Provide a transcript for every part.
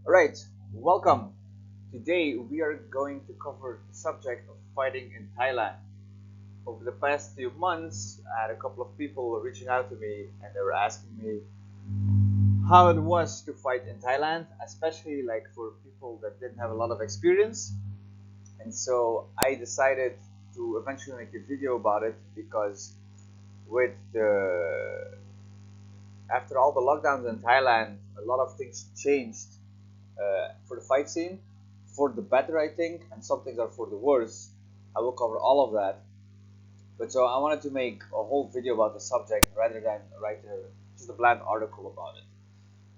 Alright, welcome. Today we are going to cover the subject of fighting in Thailand. Over the past few months, I had a couple of people reaching out to me and they were asking me how it was to fight in Thailand, especially like for people that didn't have a lot of experience. And so I decided to eventually make a video about it because with the after all the lockdowns in Thailand, a lot of things changed for the fight scene, for the better, I think, and some things are for the worse. I will cover all of that. But so I wanted to make a whole video about the subject rather than write just a bland article about it.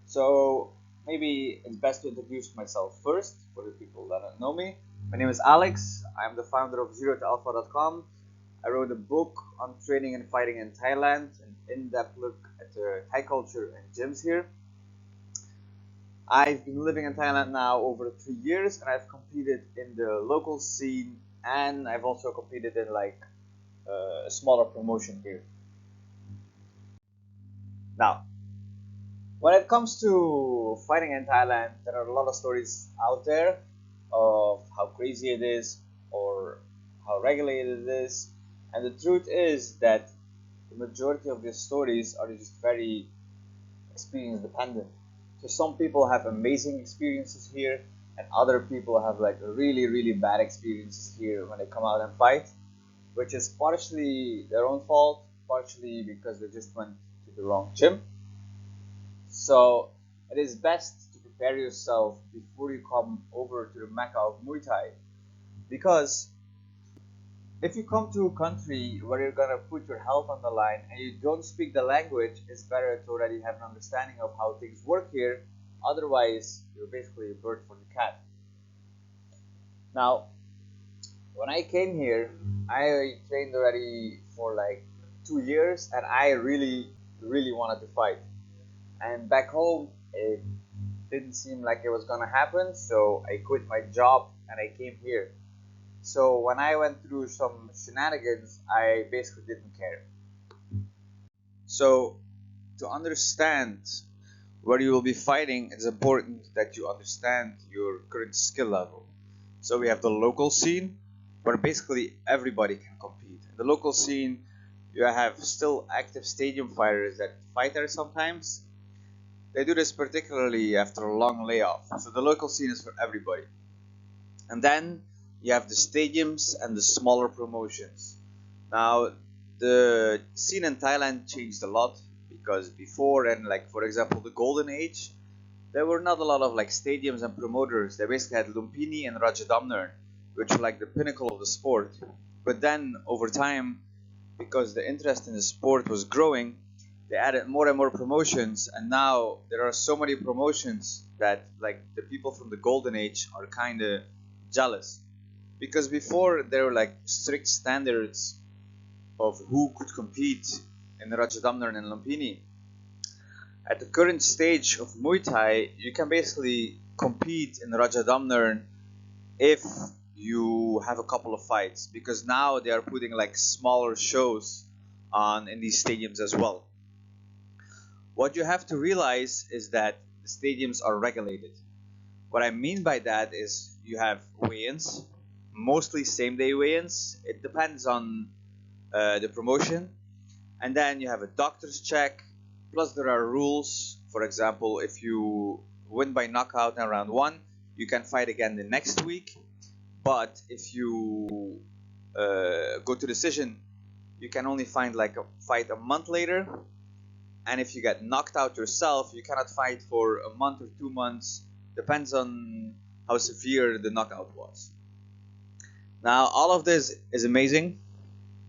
So maybe it's best to introduce myself first for the people that don't know me. My name is Alex. I'm the founder of ZeroToAlpha.com. I wrote a book on training and fighting in Thailand, an in-depth look at the Thai culture and gyms here. I've been living in Thailand now over 3 years, and I've competed in the local scene, and I've also competed in like a smaller promotion here. Now, when it comes to fighting in Thailand, there are a lot of stories out there of how crazy it is or how regulated it is, and the truth is that the majority of these stories are just very experience dependent. So some people have amazing experiences here, and other people have like really bad experiences here when they come out and fight, which is partially their own fault, partially because they just went to the wrong gym. So it is best to prepare yourself before you come over to the Mecca of Muay Thai, because if you come to a country where you're gonna put your health on the line and you don't speak the language, it's better to already have an understanding of how things work here. Otherwise, you're basically a bird for the cat. Now, when I came here, I trained already for like 2 years, and I really wanted to fight. And back home, it didn't seem like it was gonna happen, so I quit my job and I came here. So when I went through some shenanigans, I basically didn't care. So to understand where you will be fighting, it's important that you understand your current skill level. So we have the local scene, where basically everybody can compete. In the local scene, you have still active stadium fighters that fight there sometimes. They do this particularly after a long layoff. So the local scene is for everybody. And then you have the stadiums and the smaller promotions. Now, the scene in Thailand changed a lot because before, and like for example, the golden age, there were not a lot of like stadiums and promoters. They basically had Lumpini and Rajadamnern, which were like the pinnacle of the sport. But then over time, because the interest in the sport was growing, they added more and more promotions, and now there are so many promotions that like the people from the golden age are kind of jealous, because before there were like strict standards of who could compete in Rajadamnern and Lumpini. At the current stage of Muay Thai, you can basically compete in Rajadamnern if you have a couple of fights, because now they are putting like smaller shows on in these stadiums as well. What you have to realize is that the stadiums are regulated. What I mean by that is you have weigh-ins, mostly same-day weigh-ins. It depends on the promotion. And then you have a doctor's check. Plus there are rules. For example, if you win by knockout in round 1, you can fight again the next week. But if you go to decision, you can only find like a fight a month later. And if you get knocked out yourself, you cannot fight for a month or 2 months. Depends on how severe the knockout was. Now, all of this is amazing,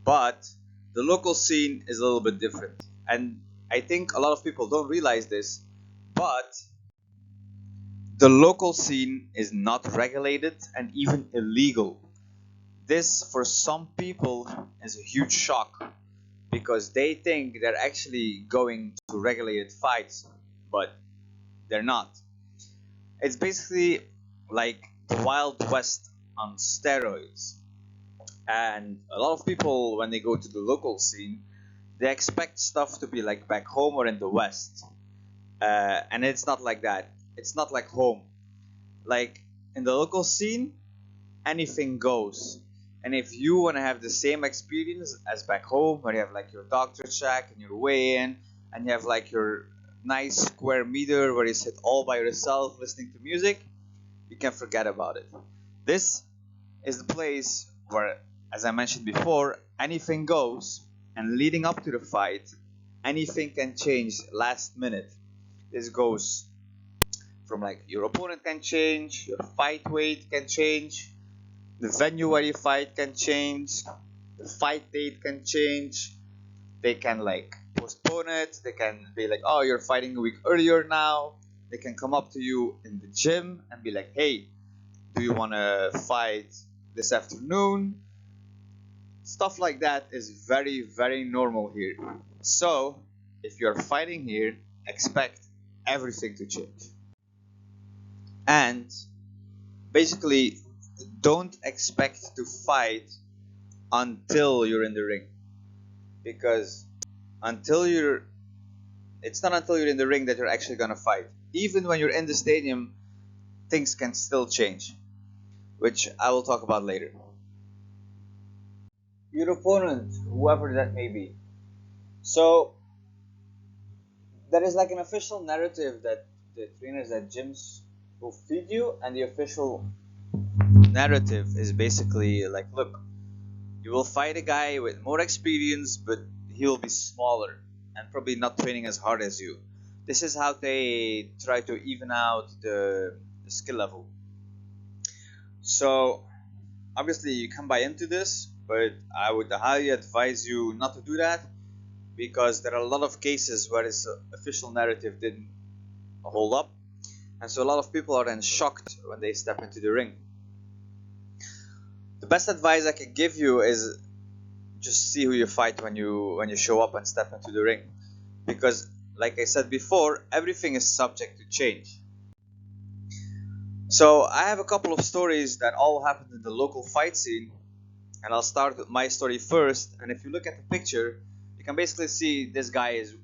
but the local scene is a little bit different. And I think a lot of people don't realize this, but the local scene is not regulated and even illegal. This, for some people, is a huge shock because they think they're actually going to regulated fights, but they're not. It's basically like the Wild West on steroids. And a lot of people, when they go to the local scene, they expect stuff to be like back home or in the West. And it's not like that. It's not like home. Like in the local scene, anything goes. And if you want to have the same experience as back home, where you have like your doctor check and your weigh in, and you have like your nice square meter where you sit all by yourself listening to music, you can forget about it. This is the place where, as I mentioned before, anything goes, and leading up to the fight, anything can change last minute. This goes from like your opponent can change, your fight weight can change, the venue where you fight can change, the fight date can change. They can like postpone it. They can be like, oh, you're fighting a week earlier now. They can come up to you in the gym and be like, hey, do you want to fight this afternoon? Stuff like that is very, very normal here. So, if you're fighting here, expect everything to change. And basically, don't expect to fight until you're in the ring. Because it's not until you're in the ring that you're actually gonna fight. Even when you're in the stadium, things can still change, which I will talk about later. Your opponent, whoever that may be. So there is like an official narrative that the trainers at gyms will feed you, and the official narrative is basically like, look, you will fight a guy with more experience, but he will be smaller and probably not training as hard as you. This is how they try to even out the skill level. So obviously you can buy into this, but I would highly advise you not to do that, because there are a lot of cases where this official narrative didn't hold up, and so a lot of people are then shocked when they step into the ring. The best advice I can give you is just see who you fight when you show up and step into the ring, because like I said before, everything is subject to change. So I have a couple of stories that all happened in the local fight scene, and I'll start with my story first. And if you look at the picture, you can basically see this guy is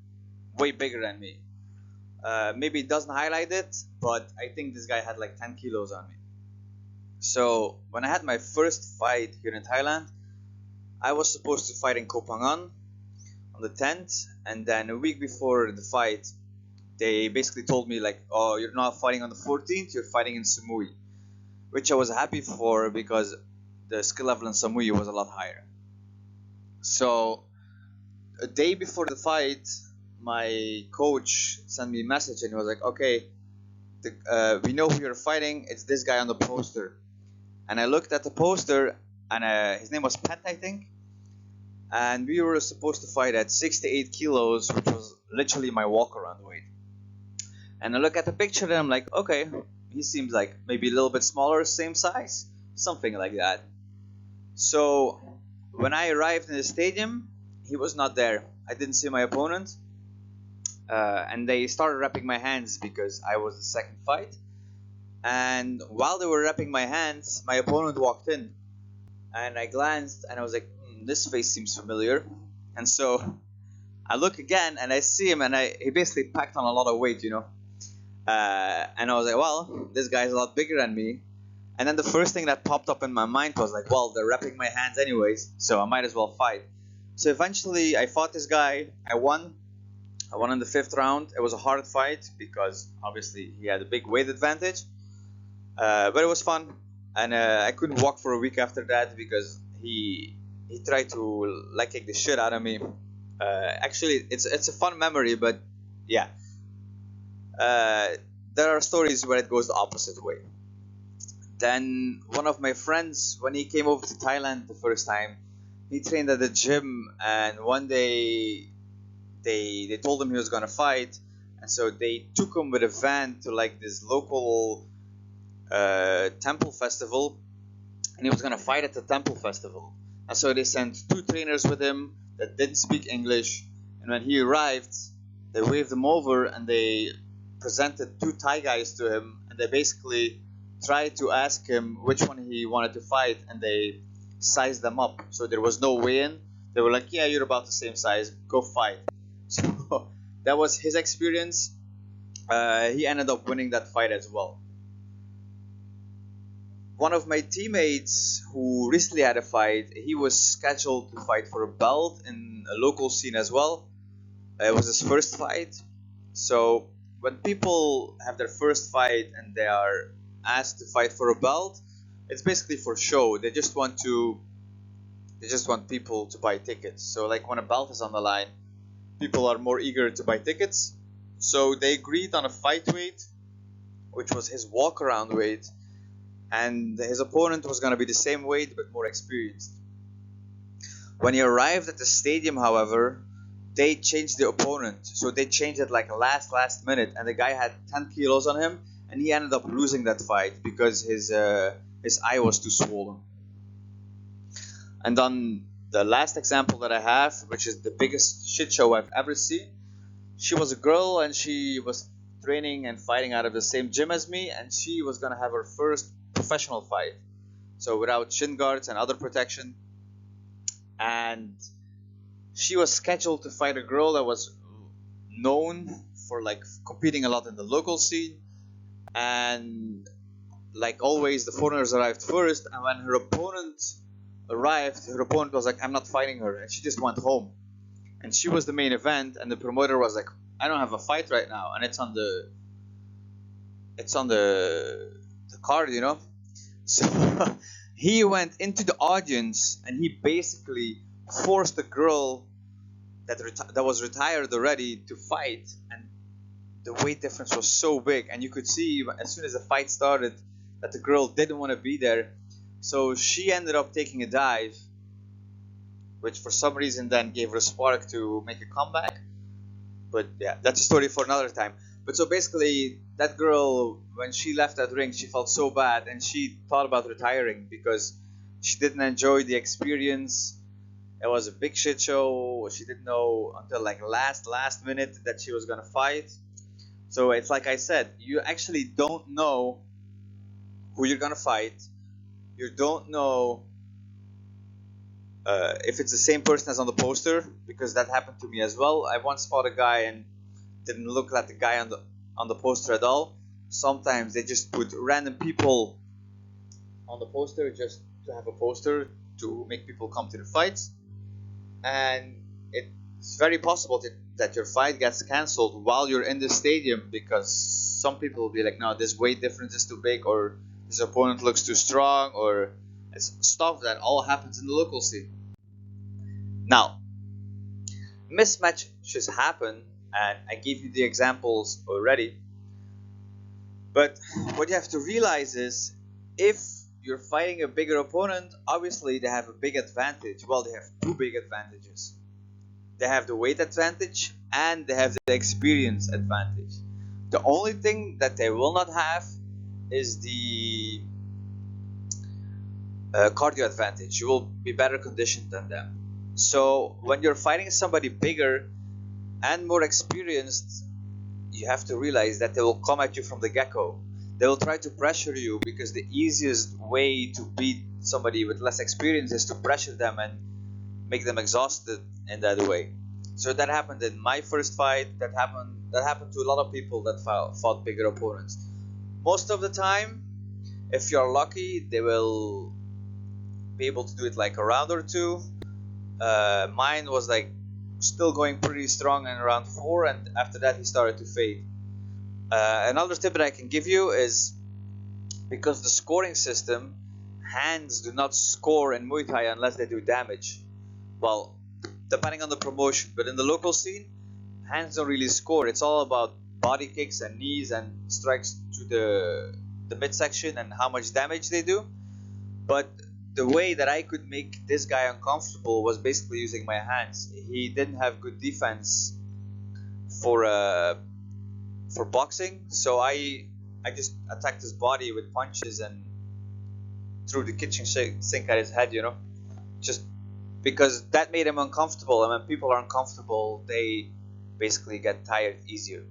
way bigger than me. Maybe it doesn't highlight it, but I think this guy had like 10 kilos on me. So when I had my first fight here in Thailand, I was supposed to fight in Koh Phangan on the 10th, and then a week before the fight, they basically told me like, oh, you're not fighting on the 14th, you're fighting in Samui, which I was happy for because the skill level in Samui was a lot higher. So a day before the fight, my coach sent me a message and he was like, okay, we know who you're fighting, it's this guy on the poster. And I looked at the poster, and his name was Pat, I think, and we were supposed to fight at 68 kilos, which was literally my walk-around weight. And I look at the picture and I'm like, okay, he seems like maybe a little bit smaller, same size, something like that. So when I arrived in the stadium, he was not there. I didn't see my opponent, and they started wrapping my hands because I was the second fight. And while they were wrapping my hands, my opponent walked in, and I glanced and I was like, this face seems familiar. And so I look again and I see him, and he basically packed on a lot of weight, you know. And I was like, well, this guy's a lot bigger than me. And then the first thing that popped up in my mind was like, well, they're wrapping my hands anyways, so I might as well fight. So eventually I fought this guy. I won in the 5th round. It was a hard fight because obviously he had a big weight advantage, but it was fun. And I couldn't walk for a week after that because he tried to like kick the shit out of me. Actually, it's a fun memory, but yeah. There are stories where it goes the opposite way. Then one of my friends, when he came over to Thailand the first time, he trained at the gym, and one day they told him he was gonna fight, and so they took him with a van to like this local temple festival, and he was gonna fight at the temple festival. And so they sent 2 trainers with him that didn't speak English, and when he arrived, they waved him over and they presented 2 Thai guys to him, and they basically tried to ask him which one he wanted to fight, and they sized them up. So there was no weigh-in. They were like, yeah, you're about the same size, go fight. So that was his experience. He ended up winning that fight as well. One of my teammates who recently had a fight, he was scheduled to fight for a belt in a local scene as well. It was his first fight. So when people have their first fight and they are asked to fight for a belt, it's basically for show. They just want people to buy tickets. So like when a belt is on the line, people are more eager to buy tickets. So they agreed on a fight weight, which was his walk around weight, and his opponent was going to be the same weight but more experienced. When he arrived at the stadium, however, they changed the opponent. So they changed it like last minute, and the guy had 10 kilos on him, and he ended up losing that fight because his eye was too swollen. And on the last example that I have, which is the biggest shit show I've ever seen, she was a girl and she was training and fighting out of the same gym as me, and she was gonna have her first professional fight, so without shin guards and other protection. And she was scheduled to fight a girl that was known for like competing a lot in the local scene, and like always the foreigners arrived first, and when her opponent arrived, her opponent was like, I'm not fighting her, and she just went home. And she was the main event, and the promoter was like, I don't have a fight right now, and it's on the card, you know. So he went into the audience and he basically forced the girl that was retired already to fight, and the weight difference was so big, and you could see as soon as the fight started that the girl didn't want to be there. So she ended up taking a dive, which for some reason then gave her a spark to make a comeback. But yeah, that's a story for another time. But so basically, that girl, when she left that ring, she felt so bad, and she thought about retiring because she didn't enjoy the experience. It was a big shit show. She didn't know until like last minute that she was gonna fight. So it's like I said, you actually don't know who you're gonna fight. You don't know if it's the same person as on the poster, because that happened to me as well. I once fought a guy and didn't look like the guy on the poster at all. Sometimes they just put random people on the poster just to have a poster to make people come to the fights, and it's very possible that your fight gets cancelled while you're in the stadium because some people will be like, no, this weight difference is too big, or this opponent looks too strong, or it's stuff that all happens in the local scene. Now, mismatches happen, and I gave you the examples already. But what you have to realize is, if you're fighting a bigger opponent, obviously they have a big advantage. Well, they have two big advantages. They have the weight advantage and they have the experience advantage. The only thing that they will not have is the cardio advantage. You will be better conditioned than them. So when you're fighting somebody bigger and more experienced, you have to realize that they will come at you from the get-go. They will try to pressure you because the easiest way to beat somebody with less experience is to pressure them and make them exhausted in that way. So that happened in my first fight. That happened to a lot of people that fought bigger opponents. Most of the time, if you're lucky, they will be able to do it like a round or two. Mine was like still going pretty strong in round 4, and after that he started to fade. Another tip that I can give you is, because the scoring system, hands do not score in Muay Thai unless they do damage. Well, depending on the promotion, but in the local scene, hands don't really score. It's all about body kicks and knees and strikes to the midsection and how much damage they do. But the way that I could make this guy uncomfortable was basically using my hands. He didn't have good defense for boxing, so I just attacked his body with punches and threw the kitchen sink at his head, just because that made him uncomfortable, and when people are uncomfortable, they basically get tired easier.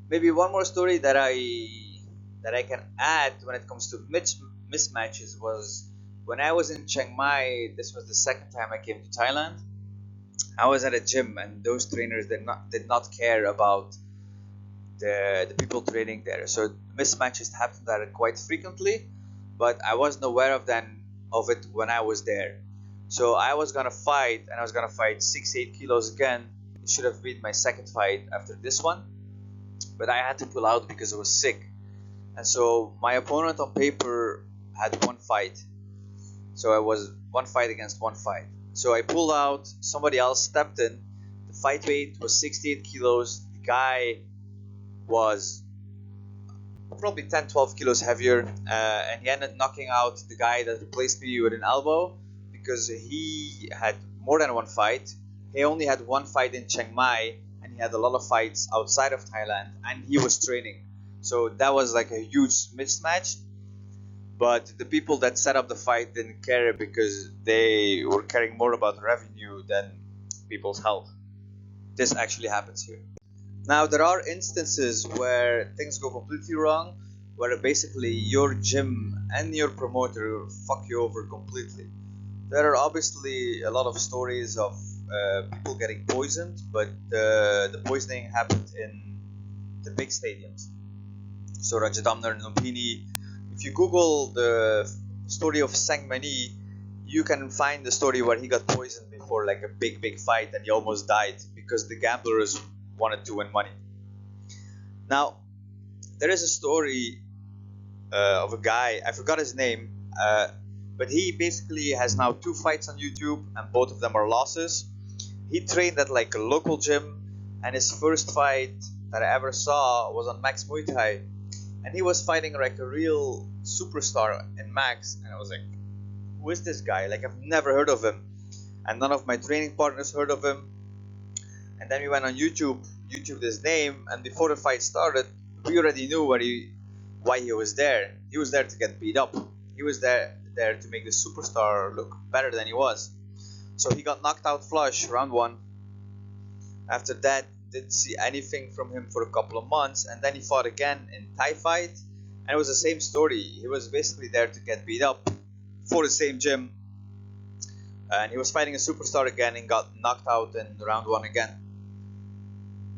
Maybe one more story that I can add when it comes to mismatches was when I was in Chiang Mai. This was the second time I came to Thailand. I was at a gym, and those trainers did not care about the people training there. So mismatches happen there quite frequently, but I wasn't aware of it when I was there. So I was gonna fight, and I was gonna fight 68 kilos again. It should have been my second fight after this one, but I had to pull out because I was sick. And so my opponent on paper had one fight. So I was one fight against one fight. So I pulled out, somebody else stepped in. The fight weight was 68 kilos. The guy was probably 10-12 kilos heavier, and he ended up knocking out the guy that replaced me with an elbow because he had more than one fight. He only had one fight in Chiang Mai, and he had a lot of fights outside of Thailand, and he was training. So that was like a huge mismatch. But the people that set up the fight didn't care because they were caring more about revenue than people's health. This actually happens here. Now, there are instances where things go completely wrong, where basically your gym and your promoter fuck you over completely. There are obviously a lot of stories of people getting poisoned, but the poisoning happened in the big stadiums. So Rajadamnar and Lumpini. If you Google the story of Sang Mani, you can find the story where he got poisoned before like a big fight and he almost died because the gamblers wanted to win money. Now, there is a story of a guy, I forgot his name, but he basically has now 2 fights on YouTube and both of them are losses. He trained at like a local gym, and his first fight that I ever saw was on Max Muay Thai. And he was fighting like a real superstar in Max, and I was like, who is this guy? Like, I've never heard of him, and none of my training partners heard of him. And then we went on YouTube his name, and before the fight started, we already knew why he was there. He was there to get beat up. He was there to make the superstar look better than he was. So he got knocked out flush round 1. After that, didn't see anything from him for a couple of months, and then he fought again in Thai fight, and it was the same story. He was basically there to get beat up for the same gym, and he was fighting a superstar again and got knocked out in round 1 again.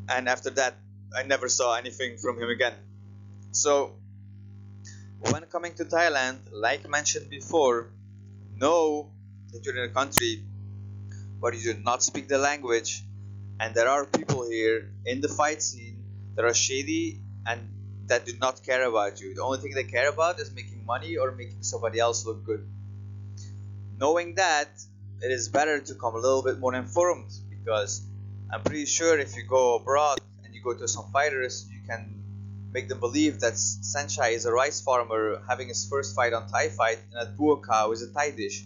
And after that, I never saw anything from him again. So when coming to Thailand, like mentioned before, know that you're in a country where you do not speak the language, and there are people here in the fight scene that are shady and that do not care about you. The only thing they care about is making money or making somebody else look good. Knowing that, it is better to come a little bit more informed, because I'm pretty sure if you go abroad and you go to some fighters, you can make them believe that Sanchai is a rice farmer having his first fight on Thai fight, and that Bua Khao is a Thai dish.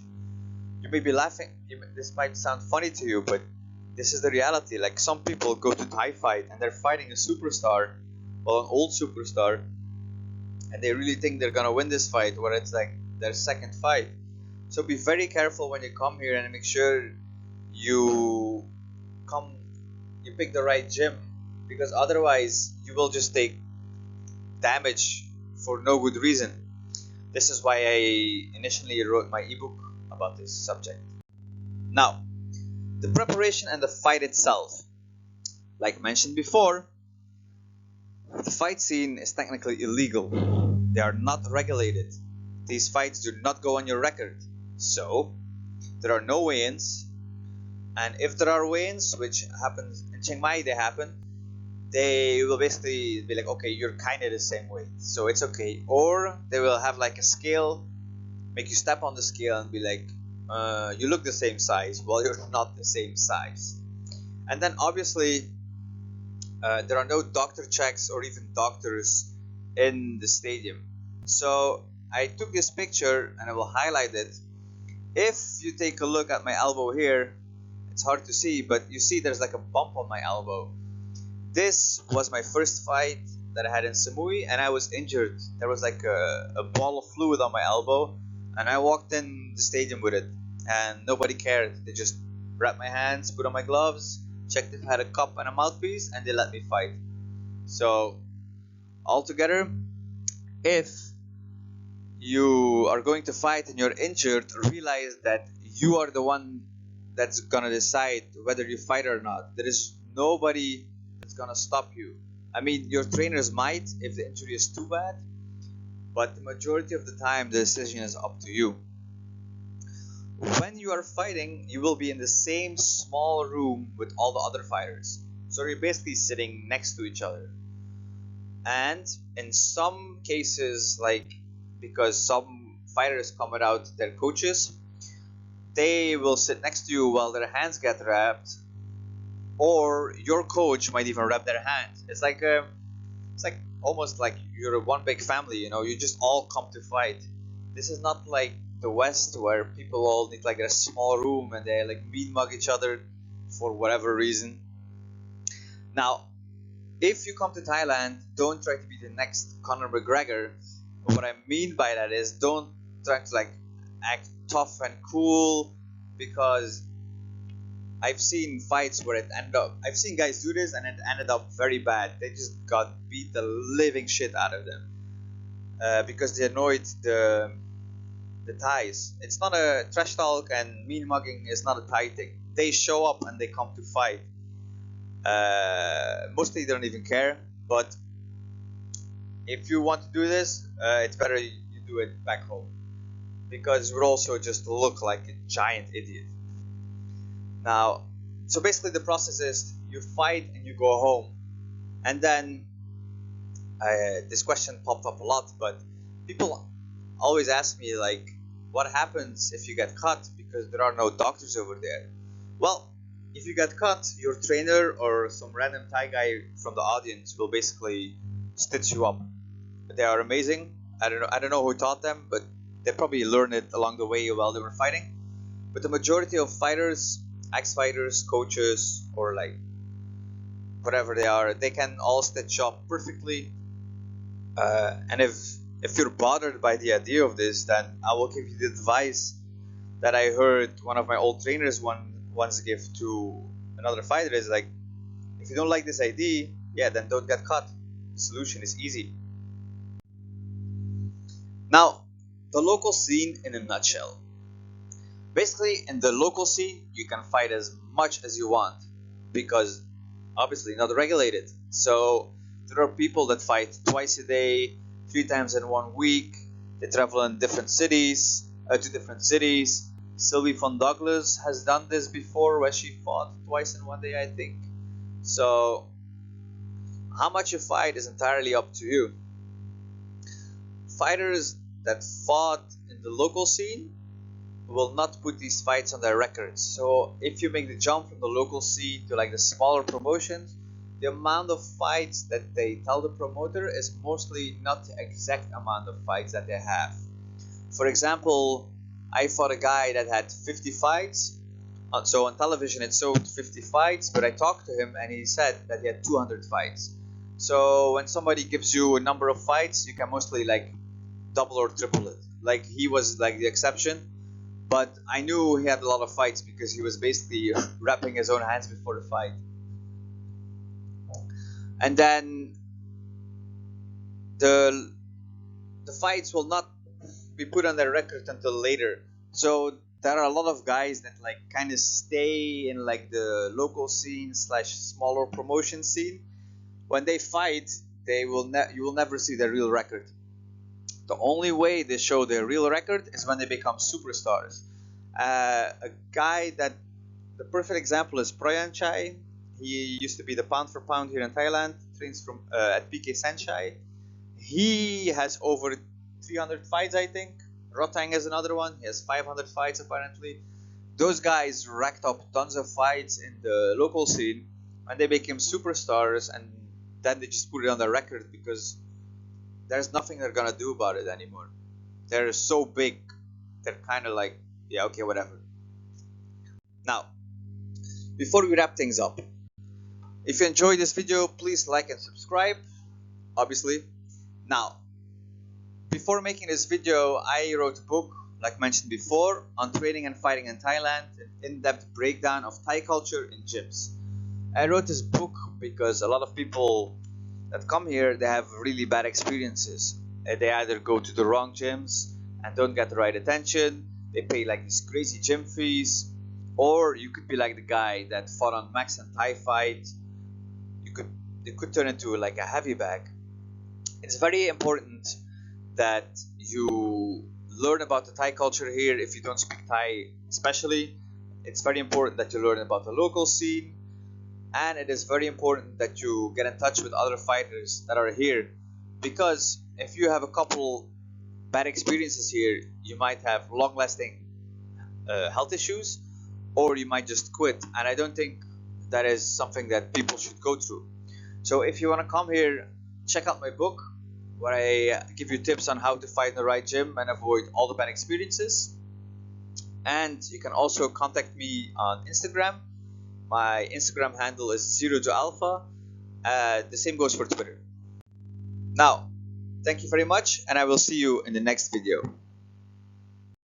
You may be laughing, this might sound funny to you, but this is the reality. Like, some people go to Thai fight and they're fighting a superstar, well, an old superstar, and they really think they're gonna win this fight, where it's like their second fight. So be very careful when you come here and make sure you pick the right gym, because otherwise you will just take damage for no good reason. This is why I initially wrote my ebook about this subject. Now, the preparation and the fight itself. Like mentioned before, the fight scene is technically illegal. They are not regulated. These fights do not go on your record. So, there are no weigh-ins. And if there are weigh-ins, which happens in Chiang Mai, they will basically be like, okay, you're kind of the same weight, so it's okay. Or they will have like a scale, make you step on the scale and be like, you look the same size. Well, you're not the same size. And then obviously there are no doctor checks or even doctors in the stadium. So I took this picture and I will highlight it. If you take a look at my elbow here, it's hard to see, but you see there's like a bump on my elbow. This was my first fight that I had in Samui, and I was injured. There was like a ball of fluid on my elbow, and I walked in the stadium with it, and nobody cared. They just wrapped my hands, put on my gloves, checked if I had a cup and a mouthpiece, and they let me fight. So altogether, if you are going to fight and you're injured, realize that you are the one that's gonna decide whether you fight or not. There is nobody that's gonna stop you. I mean, your trainers might if the injury is too bad, but the majority of the time the decision is up to you. When you are fighting, you will be in the same small room with all the other fighters. So you're basically sitting next to each other. And in some cases, like because some fighters come without their coaches, they will sit next to you while their hands get wrapped, or your coach might even wrap their hands. It's like almost like you're one big family. You just all come to fight. This is not like the West where people all need like a small room and they like mean mug each other for whatever reason. Now, if you come to Thailand, don't try to be the next Conor McGregor. What I mean by that is don't try to like act tough and cool, because I've seen fights where I've seen guys do this and it ended up very bad. They just got beat the living shit out of them because they annoyed the Thais. It's not a trash talk, and mean mugging is not a Thai thing. They show up and they come to fight. Mostly they don't even care, but if you want to do this, it's better you do it back home, because you would also just look like a giant idiot. Now, so basically the process is you fight and you go home. And then this question popped up a lot, but people always ask me like, what happens if you get cut, because there are no doctors over there? Well, if you get cut, your trainer or some random Thai guy from the audience will basically stitch you up. They are amazing. I don't know who taught them, but they probably learned it along the way while they were fighting. But the majority of fighters, ex-fighters, coaches, or like whatever they are, they can all stitch up perfectly. And if you're bothered by the idea of this, then I will give you the advice that I heard one of my old trainers once give to another fighter. Is like, if you don't like this idea, then don't get cut. The solution is easy. Now, the local scene in a nutshell. Basically, in the local scene, you can fight as much as you want, because obviously not regulated. So there are people that fight twice a day, 3 times in 1 week. They travel in different cities, to different cities. Sylvie von Douglas has done this before, where she fought twice in 1 day, I think. So how much you fight is entirely up to you. Fighters that fought in the local scene will not put these fights on their records. So if you make the jump from the local scene to like the smaller promotions, the amount of fights that they tell the promoter is mostly not the exact amount of fights that they have. For example, I fought a guy that had 50 fights. So on television it showed 50 fights, but I talked to him and he said that he had 200 fights. So when somebody gives you a number of fights, you can mostly like double or triple it. Like he was like the exception, but I knew he had a lot of fights because he was basically wrapping his own hands before the fight. And then the fights will not be put on their record until later. So there are a lot of guys that like kind of stay in like the local scene / smaller promotion scene. When they fight, you will never see their real record. The only way they show their real record is when they become superstars. A guy that the perfect example is Proyan Chai. He used to be the pound for pound here in Thailand. Trains from at PK Senchai. He has over 300 fights, I think. Rotang is another one. He has 500 fights apparently. Those guys racked up tons of fights in the local scene, and they became superstars, and then they just put it on their record because there's nothing they're gonna do about it anymore. They're so big, they're kind of like, yeah, okay, whatever. Now, before we wrap things up, if you enjoyed this video, please like and subscribe, obviously. Now, before making this video, I wrote a book, like mentioned before, on training and fighting in Thailand, an in-depth breakdown of Thai culture in gyms. I wrote this book because a lot of people that come here, they have really bad experiences. They either go to the wrong gyms and don't get the right attention, they pay like these crazy gym fees, or you could be like the guy that fought on Max and Thai Fight. You could it could turn into like a heavy bag. It's very important that you learn about the Thai culture here. If you don't speak Thai especially, it's very important that you learn about the local scene, and it is very important that you get in touch with other fighters that are here, because if you have a couple bad experiences here, you might have long-lasting health issues, or you might just quit, and I don't think that is something that people should go through. So if you want to come here, check out my book where I give you tips on how to fight in the right gym and avoid all the bad experiences. And you can also contact me on Instagram. My Instagram handle is 0 to alpha. The same goes for Twitter. Now, thank you very much, and I will see you in the next video.